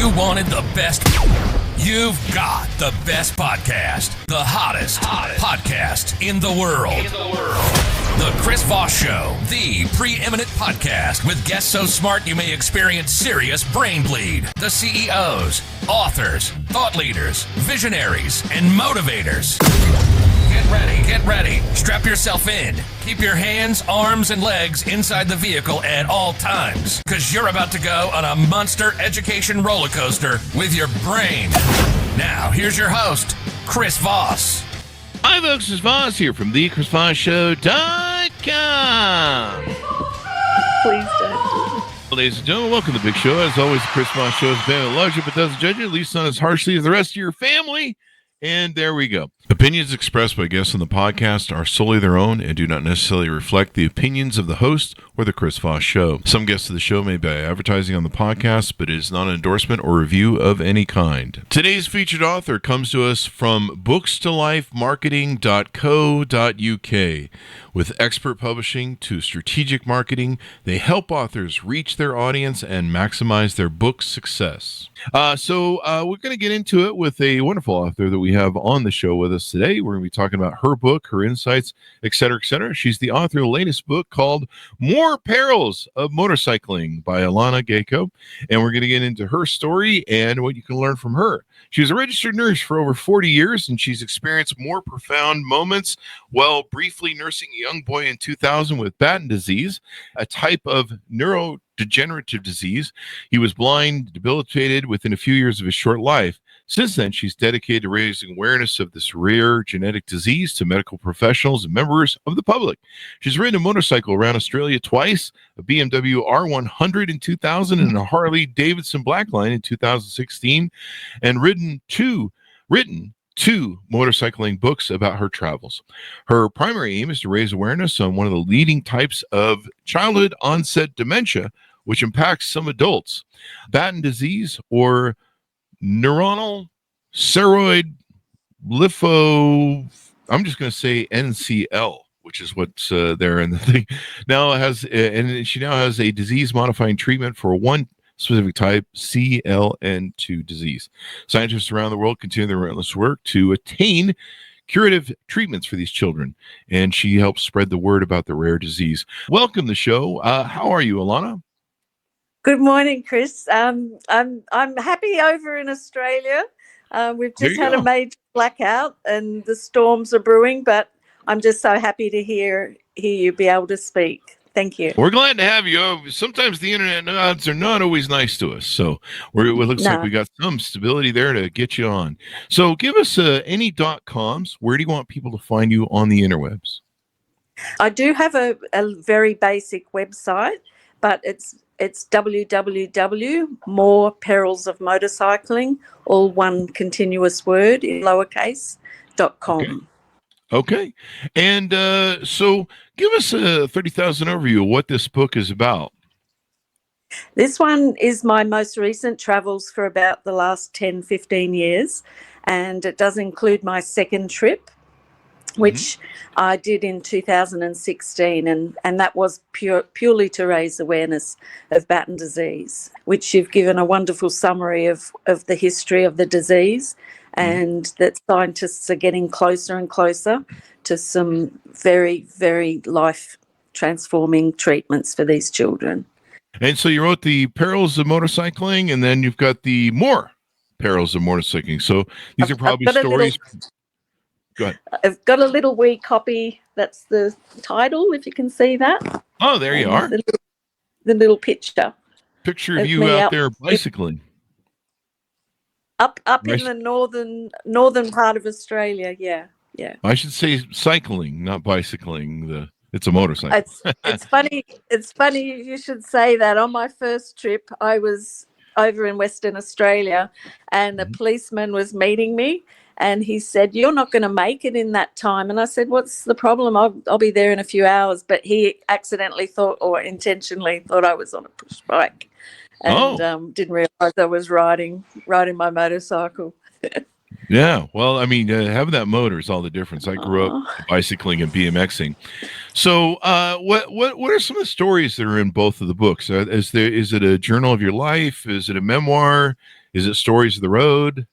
You wanted the best. You've got the best podcast. The hottest podcast in the world. The Chris Voss Show, the preeminent podcast with guests so smart you may experience serious brain bleed. The CEOs, authors, thought leaders, visionaries, and motivators. Get ready. Strap yourself in. Keep your hands, arms, and legs inside the vehicle at all times, because you're about to go on a monster education roller coaster with your brain. Now, here's your host, Chris Voss. Hi, folks. It's Voss here from the ChrisVossShow.com. Please don't. Ladies and gentlemen, welcome to the big show. As always, the Chris Voss Show is a band that loves you but doesn't judge you, at least not as harshly as the rest of your family. And there we go. Opinions expressed by guests on the podcast are solely their own and do not necessarily reflect the opinions of the host or the Chris Voss Show. Some guests of the show may be advertising on the podcast, but it is not an endorsement or review of any kind. Today's featured author comes to us from bookstolifemarketing.co.uk. With expert publishing to strategic marketing, they help authors reach their audience and maximize their book success. So we're going to get into it with a wonderful author that we have on the show with us today. We're going to be talking about her book, her insights, etc., etc. She's the author of the latest book called More Perils of Motorcycling by Alanna, Gayko. And we're going to get into her story and what you can learn from her. She was a registered nurse for over 40 years, and she's experienced more profound moments while briefly nursing a young boy in 2000 with Batten disease, a type of neurodegenerative disease. He was blind, debilitated within a few years of his short life. Since then, she's dedicated to raising awareness of this rare genetic disease to medical professionals and members of the public. She's ridden a motorcycle around Australia twice, a BMW R100 in 2000 and a Harley Davidson Blackline in 2016, and written two motorcycling books about her travels. Her primary aim is to raise awareness on one of the leading types of childhood onset dementia, which impacts some adults, Batten disease, or neuronal ceroid I'm just going to say NCL, which is what's there in the thing. She now has a disease-modifying treatment for one specific type, CLN2 disease. Scientists around the world continue their relentless work to attain curative treatments for these children, and she helps spread the word about the rare disease. Welcome to the show. How are you, Alanna? Good morning, Chris. I'm happy over in Australia. We've just had a major blackout and the storms are brewing, but I'm just so happy to hear you be able to speak. Thank you. We're glad to have you. Sometimes the internet odds are not always nice to us, so it looks like we got some stability there to get you on. So give us any .coms. Where do you want people to find you on the interwebs? I do have a very basic website, but it's www.more Perils of Motorcycling, all one continuous word in lowercase, .com. Okay. And so give us a 30,000 overview of what this book is about. This one is my most recent travels for about the last 10, 15 years, and it does include my second trip, which I did in 2016, and that was purely to raise awareness of Batten disease, which you've given a wonderful summary of the history of the disease, and that scientists are getting closer and closer to some very, very life-transforming treatments for these children. And so you wrote the Perils of Motorcycling, and then you've got the More Perils of Motorcycling. So these are probably stories... Go ahead. I've got a little wee copy. That's the title, if you can see that. Oh, there you are. The little picture. Picture of you out there bicycling. Up in the northern part of Australia. Yeah. I should say cycling, not bicycling. It's a motorcycle. It's funny. It's funny you should say that. On my first trip, I was over in Western Australia, and a policeman was meeting me. And he said, "You're not going to make it in that time." And I said, "What's the problem? I'll be there in a few hours." But he accidentally thought, or intentionally thought, I was on a push bike, and didn't realise I was riding my motorcycle. Yeah, well, I mean, having that motor is all the difference. I grew up Oh, bicycling and BMXing. So, what are some of the stories that are in both of the books? Is it a journal of your life? Is it a memoir? Is it stories of the road?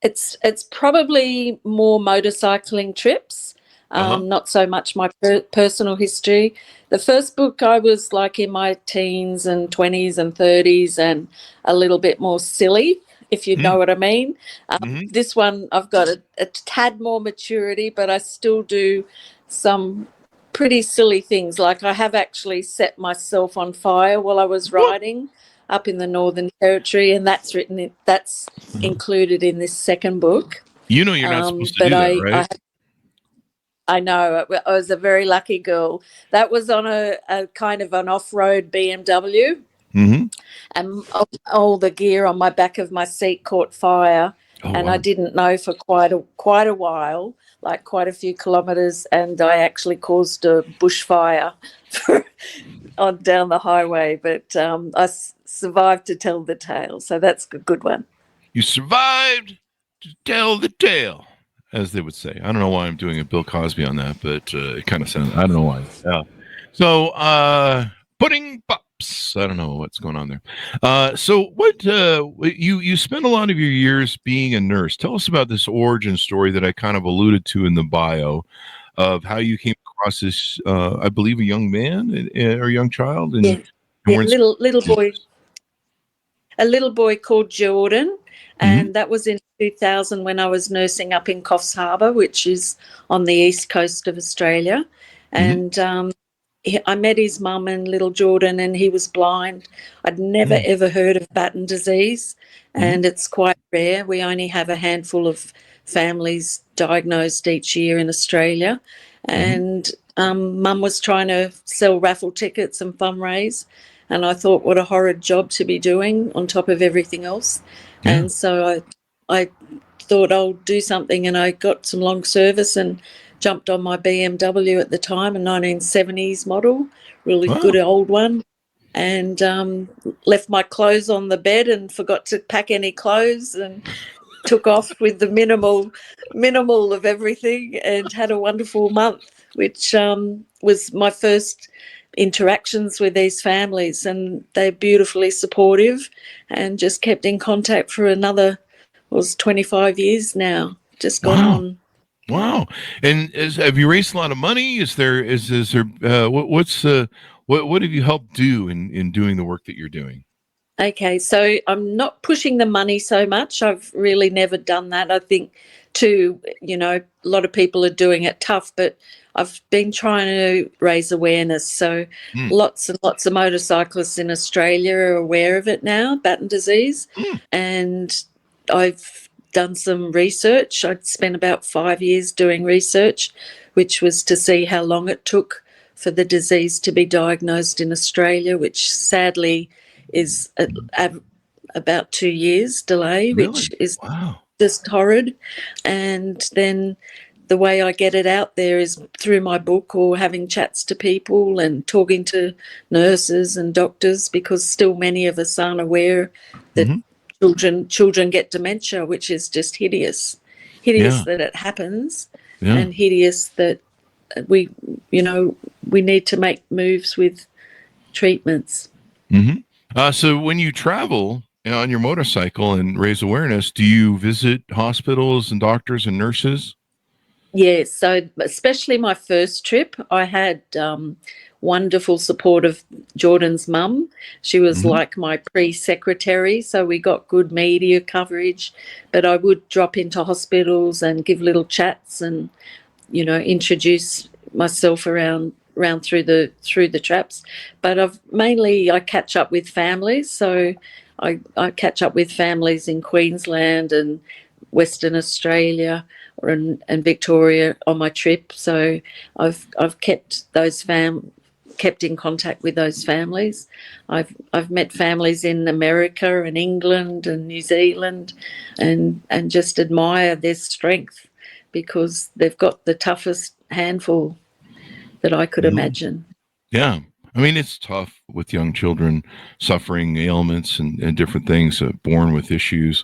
it's probably more motorcycling trips, Uh-huh. not so much my personal history. The first book I was like in my teens and 20s and 30s and a little bit more silly, if you know what I mean. Mm-hmm. This one I've got a tad more maturity, but I still do some pretty silly things. Like I have actually set myself on fire while I was What? riding up in the Northern Territory, and that's included in this second book. You know, you're not supposed to But do that, right? I know I was a very lucky girl. That was on a kind of an off-road BMW, Mm-hmm. and all the gear on my back of my seat caught fire, Oh, and I wow. didn't know for quite a while, like quite a few kilometres, and I actually caused a bushfire on down the highway, but survived to tell the tale, so that's a good one. You survived to tell the tale, as they would say. I don't know why I'm doing a Bill Cosby on that, but it kind of sounds. I don't know why. Yeah. So, pudding pops. I don't know what's going on there. So, you spent a lot of your years being a nurse. Tell us about this origin story that I kind of alluded to in the bio of how you came across this. I believe a young man or young child, Yeah, and yeah, we're in. a little boy called Jordan, Mhm. and that was in 2000 when I was nursing up in Coffs Harbour, which is on the east coast of Australia. Mhm. And I met his mum and little Jordan, and he was blind. I'd never Mhm. ever heard of Batten disease, Mhm. and it's quite rare. We only have a handful of families diagnosed each year in Australia. Mhm. And mum was trying to sell raffle tickets and fundraise, and I thought, what a horrid job to be doing on top of everything else. Yeah. And so I thought I'll do something, and I got some long service and jumped on my BMW at the time, a 1970s model, really Wow. good old one, and left my clothes on the bed and forgot to pack any clothes, and took off with the minimal of everything, and had a wonderful month, which was my first interactions with these families, and they're beautifully supportive, and just kept in contact for another, was 25 years now, just gone Wow. on. Wow. And have you raised a lot of money? Is there what have you helped do in doing the work that you're doing? Okay, so I'm not pushing the money so much. I've really never done that. I think, too, a lot of people are doing it tough, but I've been trying to raise awareness. So Mm, lots and lots of motorcyclists in Australia are aware of it now, Batten disease. mm, And I've done some research. I'd spent about 5 years doing research, which was to see how long it took for the disease to be diagnosed in Australia, which sadly is about 2 years delay, which really? is Wow. just horrid. And then the way I get it out there is through my book or having chats to people and talking to nurses and doctors, because still many of us aren't aware that Hmm. children get dementia, which is just hideous. Hideous Yeah. that it happens, Yeah. and hideous that we we need to make moves with treatments. Hmm. So when you travel on your motorcycle and raise awareness, do you visit hospitals and doctors and nurses? Yes, so especially my first trip, I had wonderful support of Jordan's mum. She was Hmm. like my pre-secretary, so we got good media coverage. But I would drop into hospitals and give little chats, and introduce myself around through the traps. But I catch up with families, so I catch up with families in Queensland and Western Australia and Victoria on my trip. So I've kept in contact with those families. I've met families in America and England and New Zealand, and just admire their strength, because they've got the toughest handful that I could Yeah. imagine. Yeah. I mean, it's tough with young children suffering ailments and different things, born with issues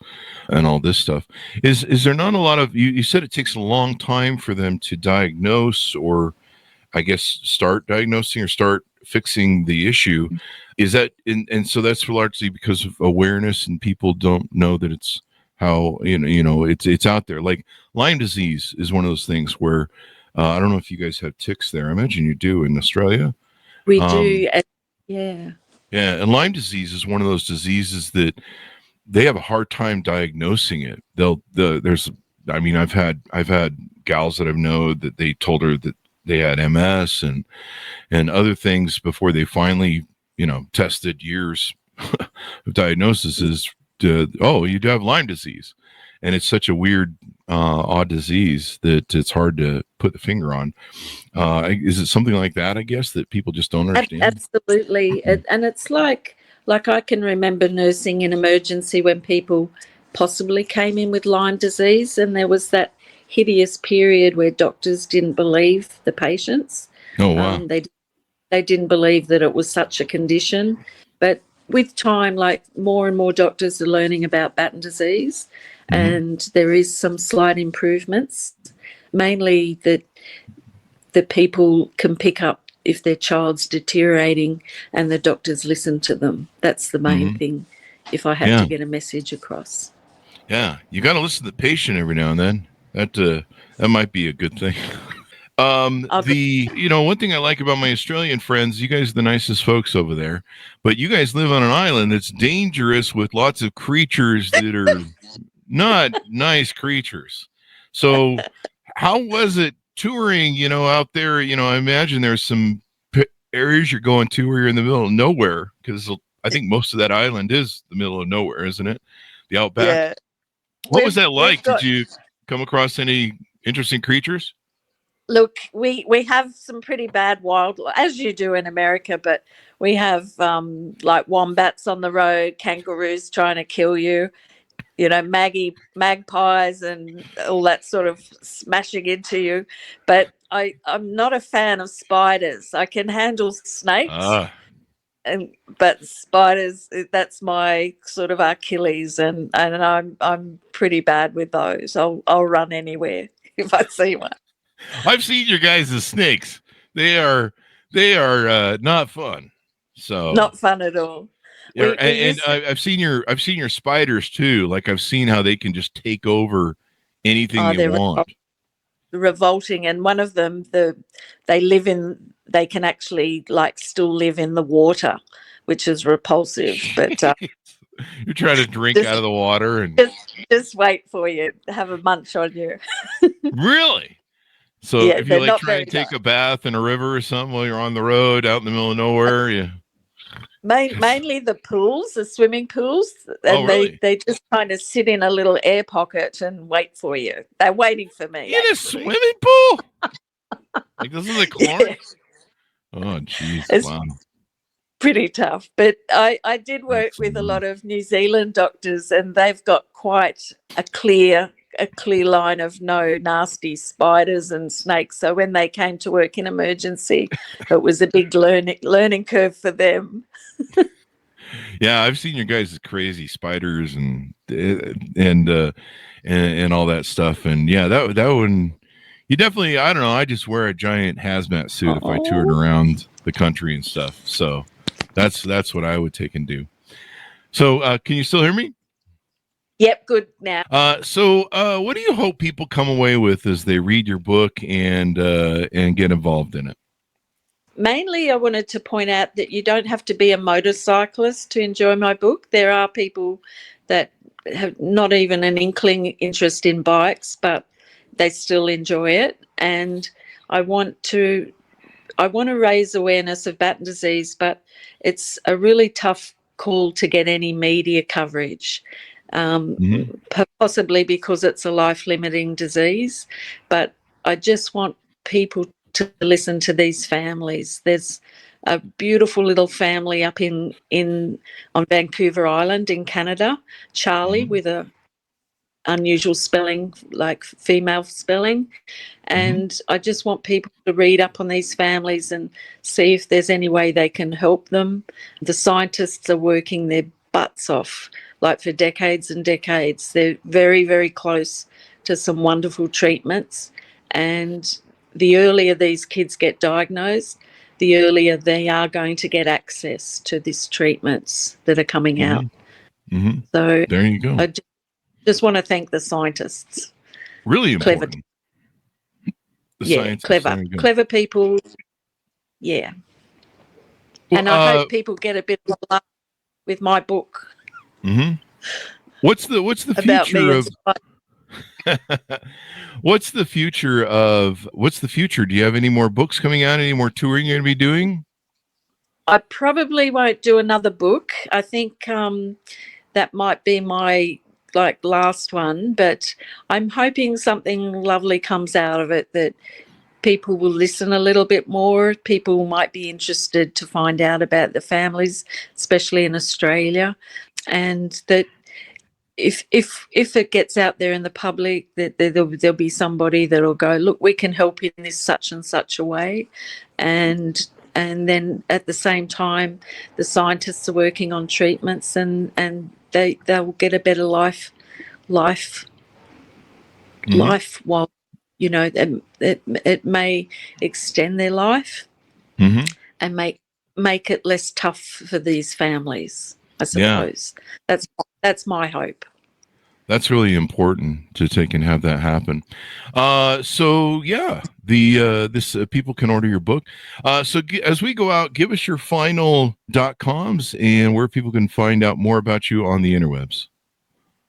and all this stuff. Is there not a lot of, you said it takes a long time for them to diagnose, or I guess start diagnosing or start fixing the issue. Is that, and so that's largely because of awareness, and people don't know that it's how, it's out there. Like Lyme disease is one of those things where, I don't know if you guys have ticks there. I imagine you do in Australia. We do. Yeah. Yeah. And Lyme disease is one of those diseases that they have a hard time diagnosing it. I've had gals that I've known that they told her that they had MS and other things before they finally, tested years of diagnosis is, you do have Lyme disease. And it's such a weird, odd disease that it's hard to put the finger on. Is it something like that, I guess, that people just don't understand? Absolutely. And it's like I can remember nursing in emergency when people possibly came in with Lyme disease, and there was that hideous period where doctors didn't believe the patients. Oh, wow. They didn't believe that it was such a condition. But with time, like more and more doctors are learning about Batten disease, and there is some slight improvements, mainly that the people can pick up if their child's deteriorating and the doctors listen to them. That's the main thing, if I have to get a message across. Yeah, you got to listen to the patient every now and then. That might be a good thing. One thing I like about my Australian friends, you guys are the nicest folks over there, but you guys live on an island that's dangerous with lots of creatures that are not nice creatures. So how was it touring, out there? I imagine there's some areas you're going to where you're in the middle of nowhere, because I think most of that island is the middle of nowhere, isn't it? The outback. Yeah. What was that like? Did you come across any interesting creatures? Look, we have some pretty bad wildlife, as you do in America, but we have like wombats on the road, kangaroos trying to kill you, magpies and all that sort of smashing into you. But I'm not a fan of spiders. I can handle snakes, but spiders, that's my sort of Achilles, and I'm pretty bad with those. I'll run anywhere if I see one. I've seen your guys as snakes. They are not fun. So not fun at all. Yeah, I've seen your spiders too. Like I've seen how they can just take over anything you want. Revolting, and one of them, they can actually still live in the water, which is repulsive. But you're trying to drink out of the water and just wait for you, have a munch on you. Really? So if you try to take a bath in a river or something while you're on the road out in the middle of nowhere, mainly the pools, the swimming pools, and really? they just kind of sit in a little air pocket and wait for you. They're waiting for me. In a swimming pool? Like this is a corn? Yeah. Oh, jeez. Wow. Pretty tough. But I did work with a lot of New Zealand doctors, and they've got quite a clear line of no nasty spiders and snakes. So when they came to work in emergency, it was a big learning curve for them. Yeah, I've seen your guys' crazy spiders and all that stuff. And yeah, that one, you definitely, I don't know, I just wear a giant hazmat suit if I toured around the country and stuff. So that's what I would take and do. So can you still hear me? Yep, good now. So what do you hope people come away with as they read your book and get involved in it? Mainly, I wanted to point out that you don't have to be a motorcyclist to enjoy my book. There are people that have not even an inkling interest in bikes, but they still enjoy it. And I want to raise awareness of Batten disease, but it's a really tough call to get any media coverage. Possibly because it's a life-limiting disease, but I just want people to listen to these families. There's a beautiful little family up on Vancouver Island in Canada, Charlie, with a unusual spelling, like female spelling. And I just want people to read up on these families and see if there's any way they can help them. The scientists are working their butts off, like for decades and decades. They're very, very close to some wonderful treatments. And the earlier these kids get diagnosed, the earlier they are going to get access to these treatments that are coming out. So there you go. I just want to thank the scientists. Really important. Clever people. Yeah. Well, and I hope people get a bit of love with my book. What's the future of what's the future? Do you have any more books coming out? Any more touring you're going to be doing? I probably won't do another book. I think that might be my last one, but I'm hoping something lovely comes out of it, that people will listen a little bit more. People might be interested to find out about the families, especially in Australia, and that if it gets out there in the public, that there'll be somebody that'll go, look, we can help in this such and such a way, and then at the same time, the scientists are working on treatments, and they'll get a better life while, you know, it may extend their life and make it less tough for these families, I suppose. That's my hope. That's really important to take and have that happen. So yeah, people can order your book. So as we go out, give us your final .coms and where people can find out more about you on the interwebs.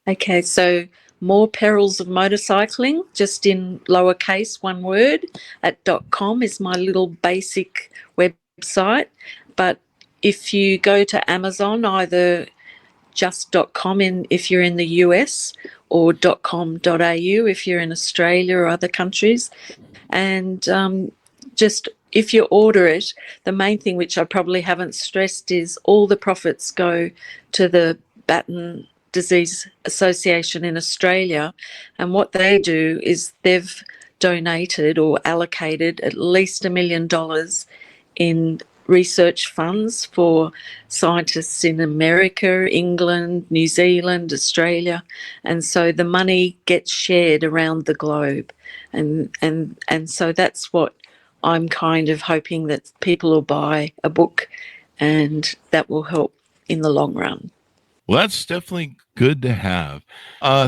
Okay, so More Perils of Motorcycling, just in lowercase, one word, at .com is my little basic website. But if you go to Amazon, either just .com if you're in the US, or .com.au if you're in Australia or other countries. And just if you order it, the main thing which I probably haven't stressed is all the profits go to the Batten Disease Association in Australia. And what they do is they've donated or allocated at least $1 million in research funds for scientists in America, England, New Zealand, Australia, and so the money gets shared around the globe, and so that's what I'm kind of hoping, that people will buy a book, and that will help in the long run. Well, that's definitely good to have.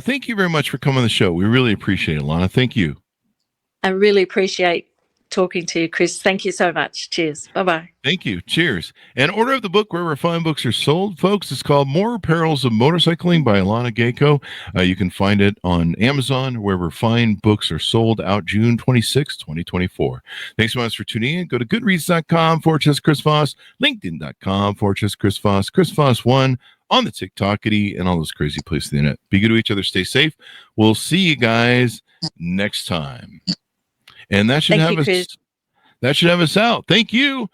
Thank you very much for coming on the show. We really appreciate it, Alanna. Thank you. I really appreciate talking to you, Chris. Thank you so much. Cheers. Bye-bye. Thank you. Cheers. And order of the book wherever fine books are sold, folks. It's called More Perils of Motorcycling by Alanna Gayko. You can find it on Amazon, wherever fine books are sold, out June 26, 2024. Thanks so much for tuning in. Go to goodreads.com/Chris Voss, linkedin.com/Chris Voss, Chris Voss1 on the TikTokity, and all those crazy places on the internet. Be good to each other. Stay safe. We'll see you guys next time. And that should have us out. Thank you.